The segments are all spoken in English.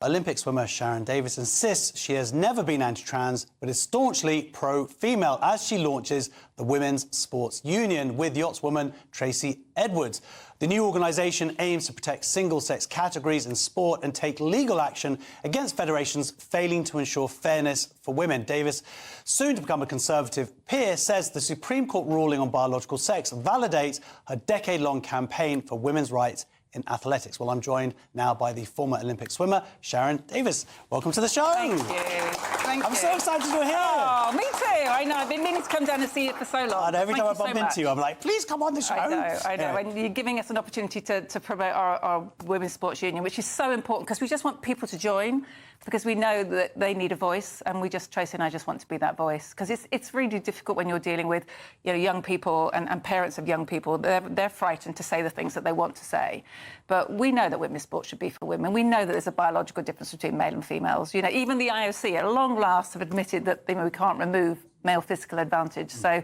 Olympic swimmer Sharron Davies insists she has never been anti-trans, but is staunchly pro-female as she launches the Women's Sports Union with yachtswoman Tracy Edwards. The new organisation aims to protect single-sex categories in sport and take legal action against federations failing to ensure fairness for women. Davies, soon to become a Conservative peer, says the Supreme Court ruling on biological sex validates her decade-long campaign for women's rights in athletics. Well, I'm joined now by the former Olympic swimmer, Sharron Davies. Welcome to the show. Thank you. I'm so excited you're here. Oh, me too. I know. I've been meaning to come down and see you for so long. And every time I bump into you, I'm like, please come on the show. I know. Yeah. And you're giving us an opportunity to promote our Women's Sports Union, which is so important because we just want people to join, because we know that they need a voice, and Tracy and I just want to be that voice, because it's really difficult when you're dealing with, you know, young people and parents of young people. They're frightened to say the things that they want to say. But we know that women's sport should be for women. We know that there's a biological difference between male and females. You know, even the IOC, at long last, have admitted that we can't remove male physical advantage. So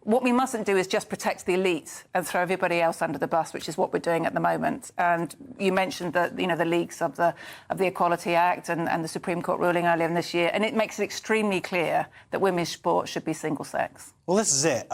what we mustn't do is just protect the elite and throw everybody else under the bus, which is what we're doing at the moment. And you mentioned that, you know, the leaks of the Equality Act and the Supreme Court ruling earlier in this year, and it makes it extremely clear that women's sport should be single sex. Well, this is it.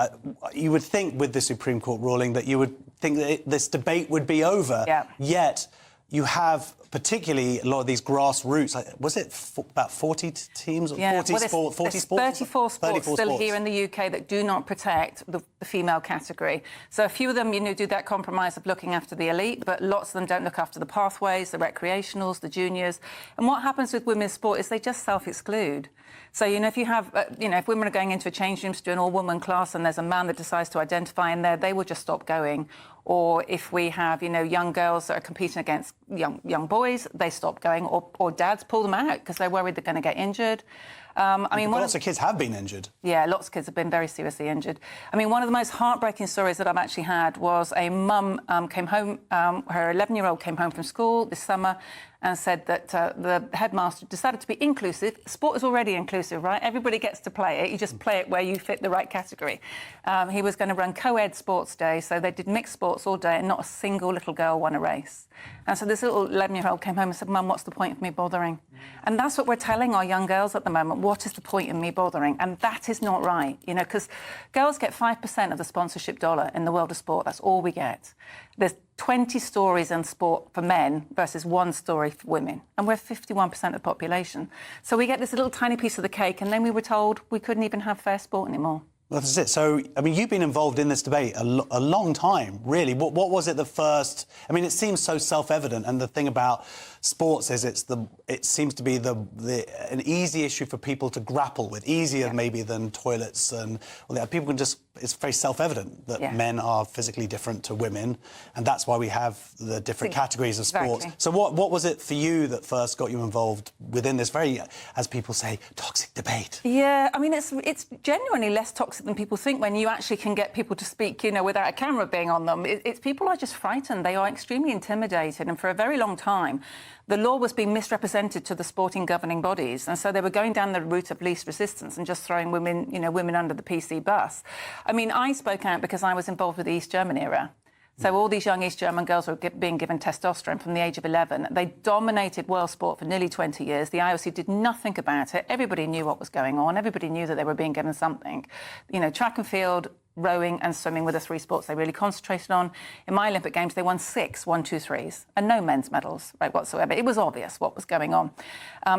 You would think with the Supreme Court ruling that you would think that this debate would be over. Yeah. Yet you have particularly a lot of these grassroots. Was it about 40 teams? Or yeah. 40 sports? 34 sports still here in the UK that do not protect the female category. So a few of them, you know, do that compromise of looking after the elite, but lots of them don't look after the pathways, the recreationals, the juniors. And what happens with women's sport is they just self-exclude. So, you know, if you have, if women are going into a change room to do an all-woman class and there's a man that decides to identify in there, they will just stop going. Or if we have, you know, young girls that are competing against young boys, they stop going, or dads pull them out because they're worried they're going to get injured. I mean, lots of kids have been injured. Yeah, lots of kids have been very seriously injured. I mean, one of the most heartbreaking stories that I've actually had was a mum came home, her 11-year-old came home from school this summer and said that the headmaster decided to be inclusive. Sport is already inclusive, right? Everybody gets to play it. You just play it where you fit the right category. He was going to run co-ed sports day, so they did mixed sports all day and not a single little girl won a race. And so this little 11-year-old came home and said, Mum, what's the point of me bothering? And that's what we're telling our young girls at the moment. What is the point in me bothering? And that is not right, you know, because girls get 5% of the sponsorship dollar in the world of sport. That's all we get. There's 20 stories in sport for men versus one story for women. And we're 51% of the population. So we get this little tiny piece of the cake, and then we were told we couldn't even have fair sport anymore. Well, that's it. So, I mean, you've been involved in this debate a long time, really. What was it the first... I mean, it seems so self-evident, and the thing about sports is it seems to be an easy issue for people to grapple with, easier maybe than toilets, and people can just... It's very self-evident that men are physically different to women, and that's why we have the different categories of sports. Exactly. So what was it for you that first got you involved within this very, as people say, toxic debate? Yeah, I mean, it's genuinely less toxic than people think when you actually can get people to speak, you know, without a camera being on them. It's people are just frightened. They are extremely intimidated, and for a very long time, the law was being misrepresented to the sporting governing bodies, and so they were going down the route of least resistance and just throwing women under the PC bus. I mean, I spoke out because I was involved with the East German era. So all these young East German girls were being given testosterone from the age of 11. They dominated world sport for nearly 20 years. The IOC did nothing about it. Everybody knew what was going on. Everybody knew that they were being given something. You know, track and field, rowing and swimming were the three sports they really concentrated on. In my Olympic Games, they won 6 1-2-3s and no men's medals, right, whatsoever. It was obvious what was going on.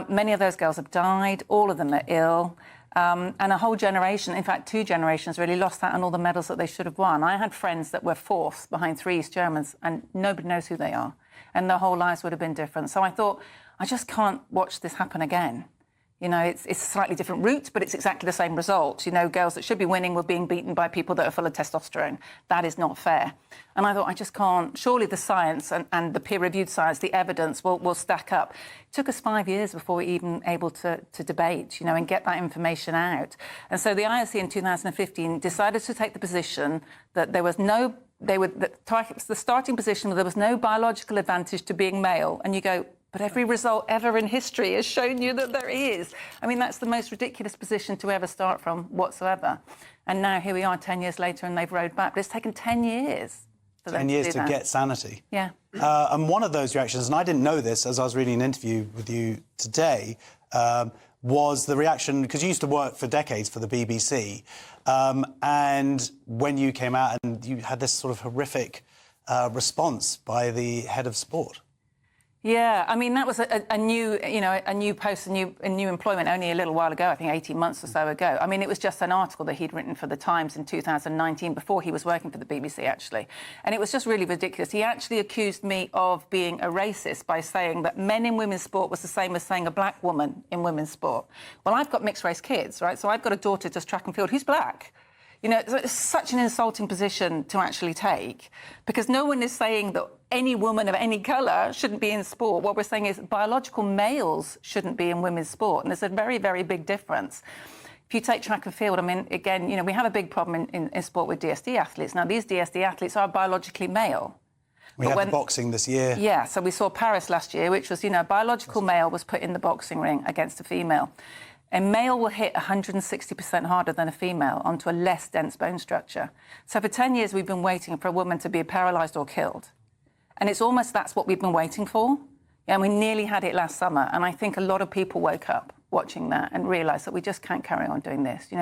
Many of those girls have died. All of them are ill. And a whole generation, in fact, 2 generations, really lost out on all the medals that they should have won. I had friends that were 4th behind 3 East Germans, and nobody knows who they are. And their whole lives would have been different. So I thought, I just can't watch this happen again. You know, it's a slightly different route, but it's exactly the same result. You know, girls that should be winning were being beaten by people that are full of testosterone. That is not fair. And I thought, I just can't. Surely the science and the peer-reviewed science, the evidence will stack up. It took us 5 years before we were even able to debate, you know, and get that information out. And so the IOC in 2015 decided to take the position that there was no... the starting position where there was no biological advantage to being male. And you go... But every result ever in history has shown you that there is. I mean, that's the most ridiculous position to ever start from whatsoever. And now here we are 10 years later and they've rowed back. But it's taken 10 years. for them 10 years do to that. get sanity. Yeah. And one of those reactions, and I didn't know this as I was reading an interview with you today, was the reaction, because you used to work for decades for the BBC, and when you came out and you had this sort of horrific response by the head of sport. Yeah, I mean, that was a new, a new post, a new employment only a little while ago, I think 18 months or so ago. I mean, it was just an article that he'd written for The Times in 2019, before he was working for the BBC, actually. And it was just really ridiculous. He actually accused me of being a racist by saying that men in women's sport was the same as saying a black woman in women's sport. Well, I've got mixed-race kids, right? So I've got a daughter who does track and field who's black. You know, it's such an insulting position to actually take, because no one is saying that any woman of any colour shouldn't be in sport. What we're saying is biological males shouldn't be in women's sport, and there's a very, very big difference. If you take track and field, I mean, again, we have a big problem in sport with DSD athletes. Now, these DSD athletes are biologically male. We had the boxing this year. Yeah, so we saw Paris last year, which was, a biological male was put in the boxing ring against a female. A male will hit 160% harder than a female onto a less dense bone structure. So for 10 years, we've been waiting for a woman to be paralysed or killed. And it's almost that's what we've been waiting for. Yeah, and we nearly had it last summer. And I think a lot of people woke up watching that and realised that we just can't carry on doing this.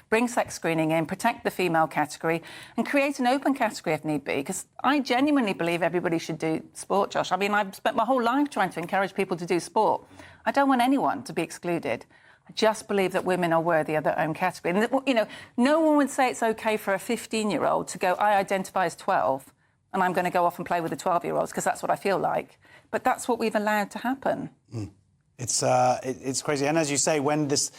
Bring sex screening in, protect the female category, and create an open category if need be. Because I genuinely believe everybody should do sport, Josh. I mean, I've spent my whole life trying to encourage people to do sport. I don't want anyone to be excluded. I just believe that women are worthy of their own category. And, no one would say it's OK for a 15-year-old to go, I identify as 12, and I'm going to go off and play with the 12-year-olds because that's what I feel like. But that's what we've allowed to happen. Mm. It's crazy. And as you say, when this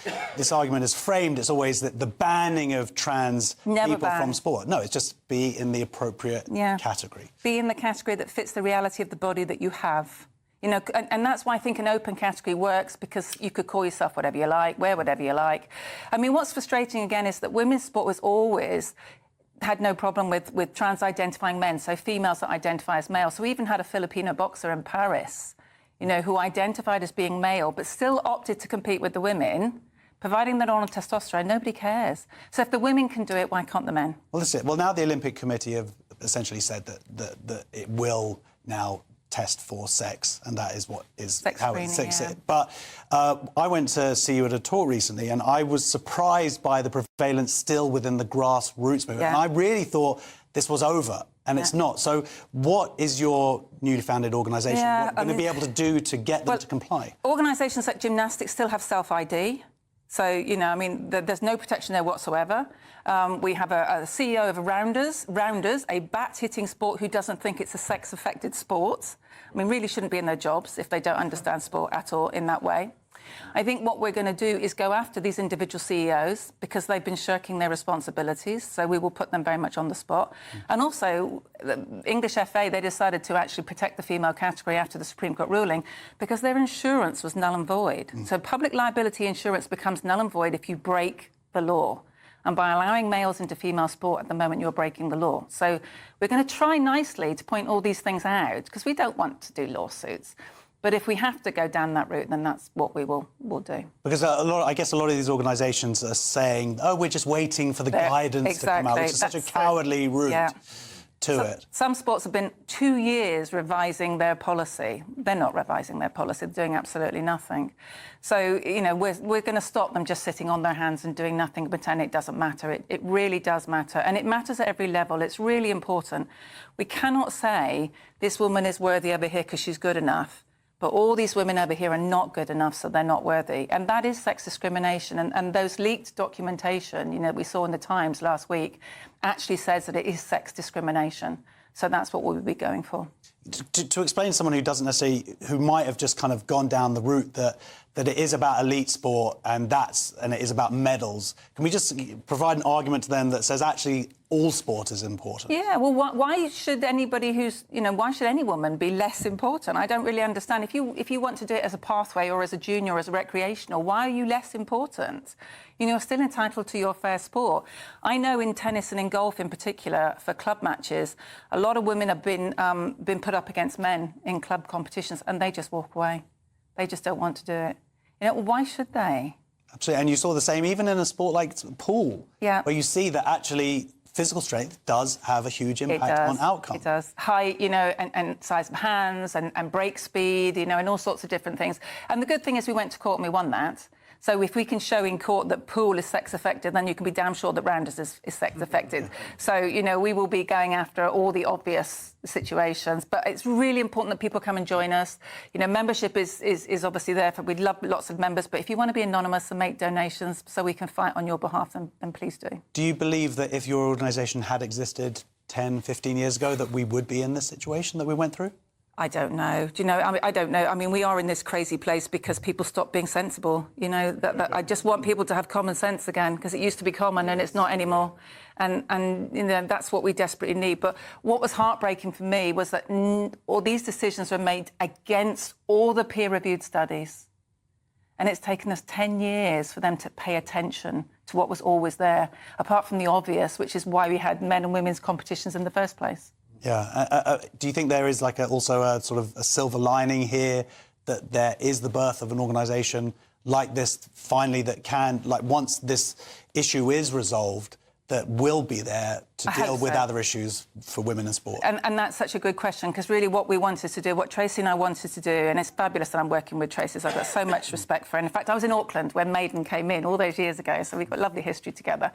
argument is framed, it's always that the banning of trans people from sport. No, it's just be in the appropriate category. Be in the category that fits the reality of the body that you have. And that's why I think an open category works, because you could call yourself whatever you like, wear whatever you like. I mean, what's frustrating, again, is that women's sport was always had no problem with trans-identifying men, so females that identify as male. So we even had a Filipino boxer in Paris, who identified as being male, but still opted to compete with the women, providing they're on testosterone. Nobody cares. So if the women can do it, why can't the men? Well, that's it. Well, now the Olympic Committee have essentially said that it will now test for sex, and that is what is sex how screening, it's it. But I went to see you at a talk recently, and I was surprised by the prevalence still within the grassroots movement. And I really thought this was over, and it's not. So what is your newly founded organisation going to be able to do to get them to comply? Organisations like gymnastics still have self-ID. So, there's no protection there whatsoever. We have a CEO of Rounders, a bat-hitting sport who doesn't think it's a sex-affected sport. Really shouldn't be in their jobs if they don't understand sport at all in that way. I think what we're going to do is go after these individual CEOs because they've been shirking their responsibilities, so we will put them very much on the spot. And also, the English FA, they decided to actually protect the female category after the Supreme Court ruling because their insurance was null and void. So public liability insurance becomes null and void if you break the law. And by allowing males into female sport at the moment, you're breaking the law. So we're going to try nicely to point all these things out because we don't want to do lawsuits. But if we have to go down that route, then that's what we'll do. Because I guess a lot of these organisations are saying, oh, we're just waiting for the guidance to come out, which is such a cowardly route to it. Some sports have been 2 years revising their policy. They're not revising their policy. They're doing absolutely nothing. So, we're going to stop them just sitting on their hands and doing nothing, pretend it doesn't matter. It really does matter. And it matters at every level. It's really important. We cannot say this woman is worthy over here because she's good enough. But all these women over here are not good enough, so they're not worthy. And that is sex discrimination. And those leaked documentation, we saw in the Times last week, actually says that it is sex discrimination. So that's what we'll be going for. To explain to someone who doesn't necessarily, who might have just kind of gone down the route that it is about elite sport and it is about medals, can we just provide an argument to them that says actually all sport is important? Yeah, well, why should anybody why should any woman be less important? I don't really understand. If you want to do it as a pathway or as a junior or as a recreational, why are you less important? You're still entitled to your fair sport. I know in tennis and in golf in particular, for club matches, a lot of women have been put up against men in club competitions and they just walk away. They just don't want to do it. Why should they? Absolutely. And you saw the same even in a sport like pool, where you see that actually physical strength does have a huge impact on outcome. It does. Height, and size of hands and break speed, and all sorts of different things. And the good thing is we went to court and we won that. So if we can show in court that pool is sex-affected, then you can be damn sure that rounders is sex-affected. So, we will be going after all the obvious situations. But it's really important that people come and join us. Membership is obviously there. We'd love lots of members. But if you want to be anonymous and make donations so we can fight on your behalf, then please do. Do you believe that if your organisation had existed 10, 15 years ago, that we would be in this situation that we went through? I don't know. I don't know. I mean, we are in this crazy place because people stopped being sensible. That I just want people to have common sense again, because it used to be common and it's not anymore. And that's what we desperately need. But what was heartbreaking for me was that all these decisions were made against all the peer-reviewed studies. And it's taken us 10 years for them to pay attention to what was always there, apart from the obvious, which is why we had men and women's competitions in the first place. Yeah. Do you think there is also a sort of a silver lining here, that there is the birth of an organisation like this finally that can, once this issue is resolved, that will be there to deal with other issues for women in sport? And that's such a good question, because really what we wanted to do, what Tracy and I wanted to do, and it's fabulous that I'm working with Tracy, I've got so much respect for her. And in fact, I was in Auckland when Maiden came in all those years ago, so we've got lovely history together,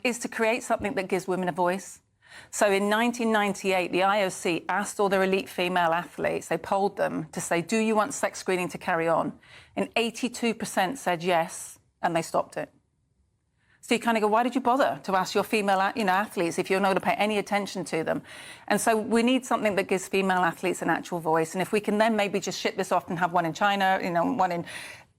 is to create something that gives women a voice. So in 1998, the IOC asked all their elite female athletes, they polled them to say, do you want sex screening to carry on? And 82% said yes, and they stopped it. So you kind of go, why did you bother to ask your female athletes if you're not going to pay any attention to them? And so we need something that gives female athletes an actual voice. And if we can then maybe just ship this off and have one in China, one in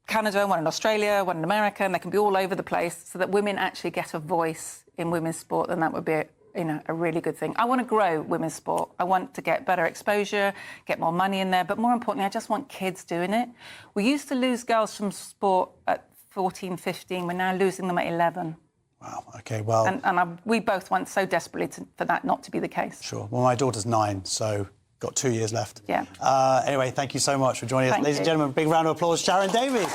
Canada, one in Australia, one in America, and they can be all over the place so that women actually get a voice in women's sport, then that would be a really good thing. I want to grow women's sport. I want to get better exposure, get more money in there, but more importantly, I just want kids doing it. We used to lose girls from sport at 14, 15. We're now losing them at 11. Wow, OK, well... And we both want so desperately for that not to be the case. Sure. Well, my daughter's 9, so got 2 years left. Yeah. Anyway, thank you so much for joining us. Ladies and gentlemen, big round of applause, Sharron Davies.